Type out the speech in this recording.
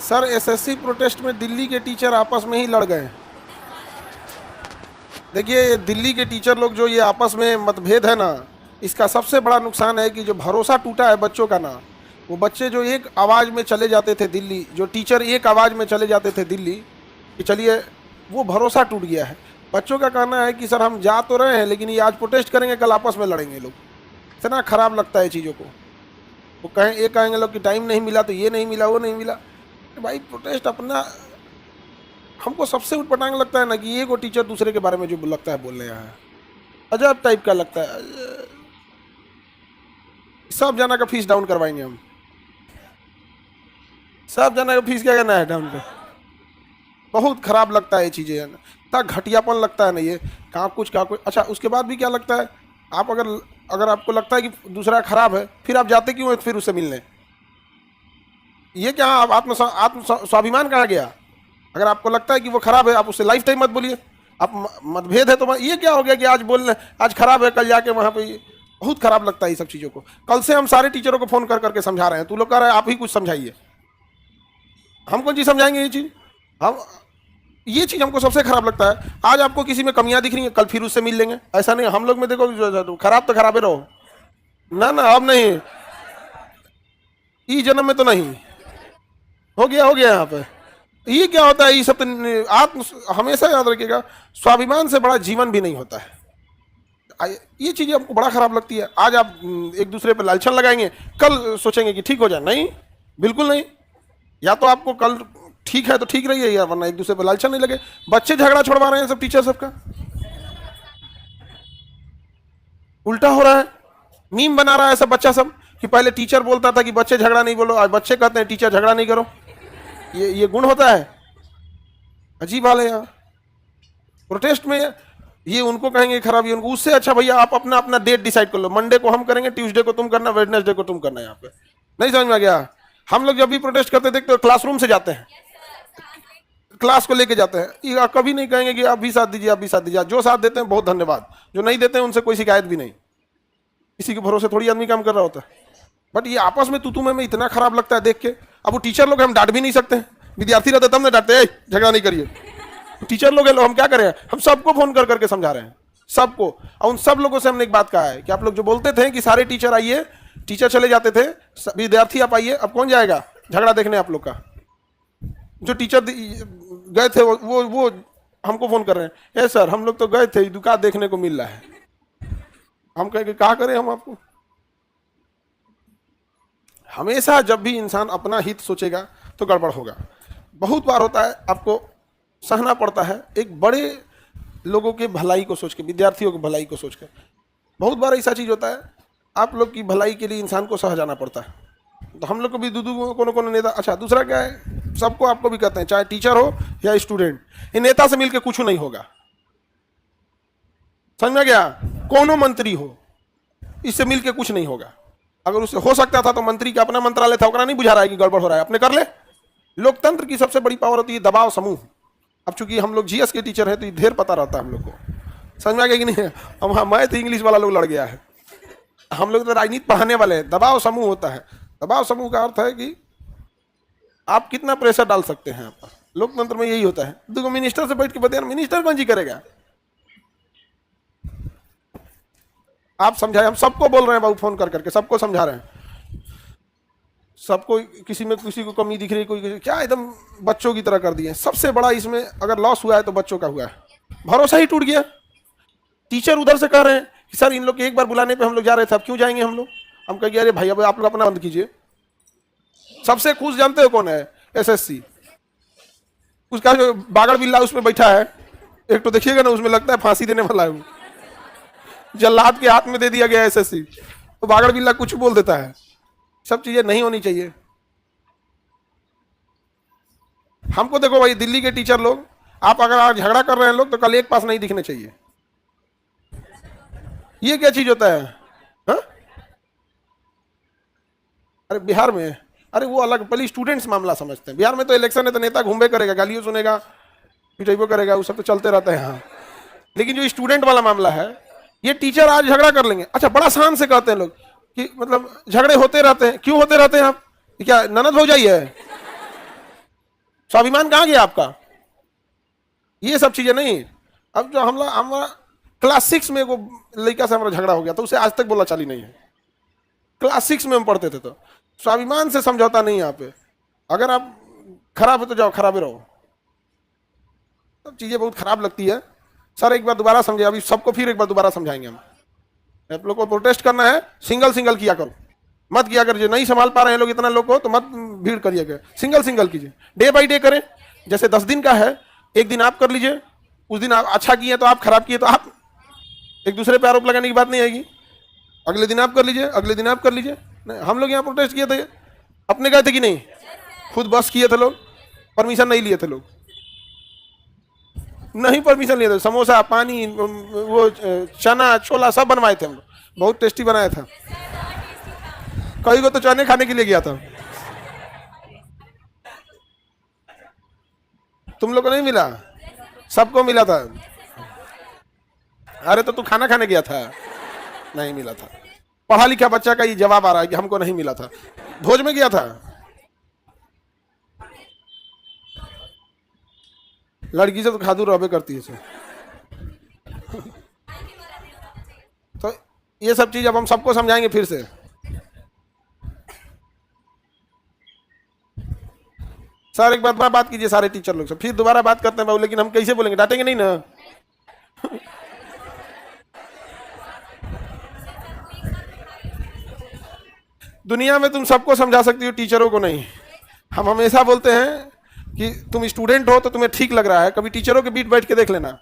Sir SSC protest में दिल्ली के teacher आपस में ही लड़ गए। देखिए दिल्ली के टीचर लोग जो ये आपस में मतभेद है ना, इसका सबसे बड़ा नुकसान है कि जो भरोसा टूटा है बच्चों का ना, वो बच्चे जो एक आवाज़ में चले जाते थे दिल्ली, जो टीचर एक आवाज़ में चले जाते थे दिल्ली कि चलिए, वो भरोसा टूट गया है। बच्चों का कहना है कि सर हम जा तो रहे हैं लेकिन ये आज प्रोटेस्ट करेंगे कल आपस में लड़ेंगे लोग। इतना खराब लगता है चीज़ों को। वो कहेंगे लोग कि टाइम नहीं मिला तो ये नहीं मिला वो नहीं मिला। तो भाई प्रोटेस्ट अपना, हमको सबसे उटपटांग लगता है ना कि ये को टीचर दूसरे के बारे में जो लगता है बोल रहे हैं, अजब टाइप का लगता है। सब जना का फीस डाउन करवाएंगे हम, सब जना का फीस क्या करना है डाउन पे। बहुत खराब लगता है ये चीज़ें, इतना घटियापन लगता है ना ये, कहाँ कुछ कहाँ कुछ। अच्छा उसके बाद भी क्या लगता है, आप अगर आपको लगता है कि दूसरा खराब है फिर आप जाते क्यों हैं फिर उससे मिलने। ये क्या आप आत्म स्वाभिमान कहाँ गया। अगर आपको लगता है कि वो खराब है आप उससे लाइफ टाइम मत बोलिए। आप मतभेद है तो ये क्या हो गया कि आज बोलना आज खराब है कल जाके वहाँ पे। बहुत खराब लगता है ये सब चीज़ों को। कल से हम सारे टीचरों को फ़ोन कर करके समझा रहे हैं, तू लोग कह रहे हैं आप ही कुछ समझाइए। हम कौन चीज़ समझाएंगे ये चीज़। हम ये चीज़ हमको सबसे खराब लगता है। आज आपको किसी में कमियां दिख रही हैं कल फिर उससे मिल लेंगे, ऐसा नहीं। हम लोग में देखो खराब तो खराबे रहो ना ना, अब नहीं, इस जन्म में तो नहीं। हो गया यहाँ पे। ये क्या होता है, ये सब तो आत्म, हमेशा याद रखिएगा स्वाभिमान से बड़ा जीवन भी नहीं होता है। ये चीज़ें हमको बड़ा खराब लगती है। आज आप एक दूसरे पर लालछन लगाएंगे, कल सोचेंगे कि ठीक हो जाए। नहीं, बिल्कुल नहीं। या तो आपको कल ठीक है तो ठीक रहिए, या वरना एक दूसरे पर लालछन नहीं लगे। बच्चे झगड़ा छुड़वा रहे हैं सब, टीचर सबका उल्टा हो रहा है। मीम बना रहा है सब बच्चा सब कि पहले टीचर बोलता था कि बच्चे झगड़ा नहीं बोलो, आज बच्चे कहते हैं टीचर झगड़ा नहीं करो। ये गुण होता है, अजीब हाल है यार। प्रोटेस्ट में ये उनको कहेंगे खराब, ये उनको। उससे अच्छा भैया आप अपना अपना डेट डिसाइड कर लो, मंडे को हम करेंगे, ट्यूसडे को तुम करना, वेडनेसडे को तुम करना। यहाँ पे नहीं समझ में आ गया। हम लोग जब भी प्रोटेस्ट करते देखते तो क्लासरूम से जाते हैं, क्लास को लेके जाते हैं। ये कभी नहीं कहेंगे कि आप भी साथ दीजिए आप भी साथ दीजिए। जो साथ देते हैं बहुत धन्यवाद, जो नहीं देते हैं उनसे कोई शिकायत भी नहीं। किसी के भरोसे थोड़ी आदमी काम कर रहा होता है। बट ये आपस में तू में इतना खराब लगता है देख के। अब वो टीचर लोग हम डांट भी नहीं सकते हैं, विद्यार्थी रहते तब ना डांटते, झगड़ा नहीं करिए। टीचर लोग हम क्या करें, हम सबको फोन कर करके समझा रहे हैं, सबको। और उन सब लोगों से हमने एक बात कहा है कि आप लोग जो बोलते थे कि सारे टीचर आइए, टीचर चले जाते थे, विद्यार्थी आप आइए। अब कौन जाएगा झगड़ा देखने आप लोग का। जो टीचर गए थे वो हमको फोन कर रहे हैं, ए सर हम लोग तो गए थे, दुकान देखने को मिल रहा है। हम कहेंगे कहा करें हम आपको। हमेशा जब भी इंसान अपना हित सोचेगा तो गड़बड़ होगा। बहुत बार होता है आपको सहना पड़ता है एक बड़े लोगों के भलाई को सोच के, विद्यार्थियों की भलाई को सोच के। बहुत बार ऐसा चीज़ होता है आप लोग की भलाई के लिए इंसान को सह जाना पड़ता है। तो हम लोग को भी कोनो नेता। अच्छा दूसरा क्या है, सबको आपको भी कहते हैं, चाहे टीचर हो या स्टूडेंट, ये नेता से मिलकर कुछ नहीं होगा। समझ में गया। कोनो मंत्री हो, इससे मिलकर कुछ नहीं होगा। अगर उससे हो सकता था तो मंत्री का अपना मंत्रालय था, ओकरा नहीं बुझा रहा है कि गड़बड़ हो रहा है, अपने कर ले। लोकतंत्र की सबसे बड़ी पावर होती है दबाव समूह। अब चूंकि हम लोग जीएस के टीचर हैं तो ये ढेर पता रहता है हम लोग को। समझ में आ गया कि नहीं। हम मैं तो इंग्लिश वाला लोग लड़ गया है, हम लोग तो राजनीति पढ़ाने वाले हैं। दबाव समूह होता है। दबाव समूह का अर्थ है कि आप कितना प्रेशर डाल सकते हैं। आप लोकतंत्र में यही होता है। देखो मिनिस्टर से बैठ के बताया, मिनिस्टर कौन जी करेगा। आप समझाए, हम सबको बोल रहे हैं बाबू, फोन कर करके सबको समझा रहे हैं। सबको किसी में किसी को कमी दिख रही है, कोई क्या एकदम बच्चों की तरह कर दिए। सबसे बड़ा इसमें अगर लॉस हुआ है तो बच्चों का हुआ है। भरोसा ही टूट गया। टीचर उधर से कह रहे हैं कि सर इन लोग के एक बार बुलाने पे हम लोग जा रहे थे, अब क्यों जाएंगे हम लोग। हम कहेंगे अरे भाई अब आप लोग अपना बंद कीजिए। सबसे खुश जानते हो कौन है, एसएससी। उसका जो बागड़ बिल्ला उसमें बैठा है, एक तो देखिएगा ना उसमें लगता है फांसी देने वाला है। जल्लाद के हाथ में दे दिया गया एसएससी, तो बागड़ बिल्ला कुछ बोल देता है। सब चीजें नहीं होनी चाहिए। हमको देखो भाई दिल्ली के टीचर लोग, आप अगर आज झगड़ा कर रहे हैं लोग तो कल एक पास नहीं दिखने चाहिए। ये क्या चीज होता है। हा? अरे बिहार में, अरे वो अलग, पहले स्टूडेंट्स मामला समझते हैं। बिहार में तो इलेक्शन है तो नेता घूमे करेगा, गालियों सुनेगा, पिटाइबो करेगा, वो सब तो चलते रहता है यहाँ। लेकिन जो स्टूडेंट वाला मामला है, ये टीचर आज झगड़ा कर लेंगे। अच्छा बड़ा शान से कहते हैं लोग कि मतलब झगड़े होते रहते हैं। क्यों होते रहते हैं आप, क्या ननद हो जाइए। स्वाभिमान कहाँ गया आपका? ये सब चीजें नहीं। अब जो हमारा क्लास 6 में वो लड़का से हमारा झगड़ा हो गया तो उसे आज तक बोला चाली नहीं है। क्लास 6 में हम पढ़ते थे। तो स्वाभिमान से समझौता नहीं है यहाँ पे। अगर आप खराब है तो जाओ खराब ही रहो। सब चीजें बहुत खराब लगती है। सर एक बार दोबारा समझे, अभी सबको फिर एक बार दोबारा समझाएंगे हम। आप लोग को प्रोटेस्ट करना है, सिंगल सिंगल किया करो, मत किया कर। नहीं संभाल पा रहे हैं लोग इतना लोग को तो मत भीड़ करिएगा, सिंगल सिंगल कीजिए, डे बाई डे करें। जैसे 10 दिन का है, एक दिन आप कर लीजिए, उस दिन आप अच्छा किए तो आप, खराब किए तो आप। एक दूसरे पे आरोप लगाने की बात नहीं आएगी। अगले दिन आप कर लीजिए, अगले दिन आप कर लीजिए। हम लोग यहाँ प्रोटेस्ट किए थे, अपने गए थे कि नहीं? खुद बस किए थे लोग, परमिशन नहीं लिए थे लोग, नहीं परमिशन लिए थे। समोसा, पानी, वो चना छोला सब बनवाए थे हम लोग, बहुत टेस्टी बनाया था। कई को तो चने खाने के लिए गया था। तुम लोग को नहीं मिला? सबको मिला था। अरे तो तू खाना खाने गया था, नहीं मिला था। पढ़ा लिखा बच्चा का ये जवाब आ रहा है कि हमको नहीं मिला था। भोज में गया था, लड़की से तो खादू रहबे करती है। तो ये सब चीज अब हम सबको समझाएंगे फिर से। सर एक बार बात कीजिए सारे टीचर लोग से, फिर दोबारा बात करते हैं बाबू। लेकिन हम कैसे बोलेंगे? डांटेंगे नहीं ना। दुनिया में तुम सबको समझा सकती हो, टीचरों को नहीं। हम हमेशा बोलते हैं कि तुम स्टूडेंट हो तो तुम्हें ठीक लग रहा है, कभी टीचरों के बीच बैठ के देख लेना।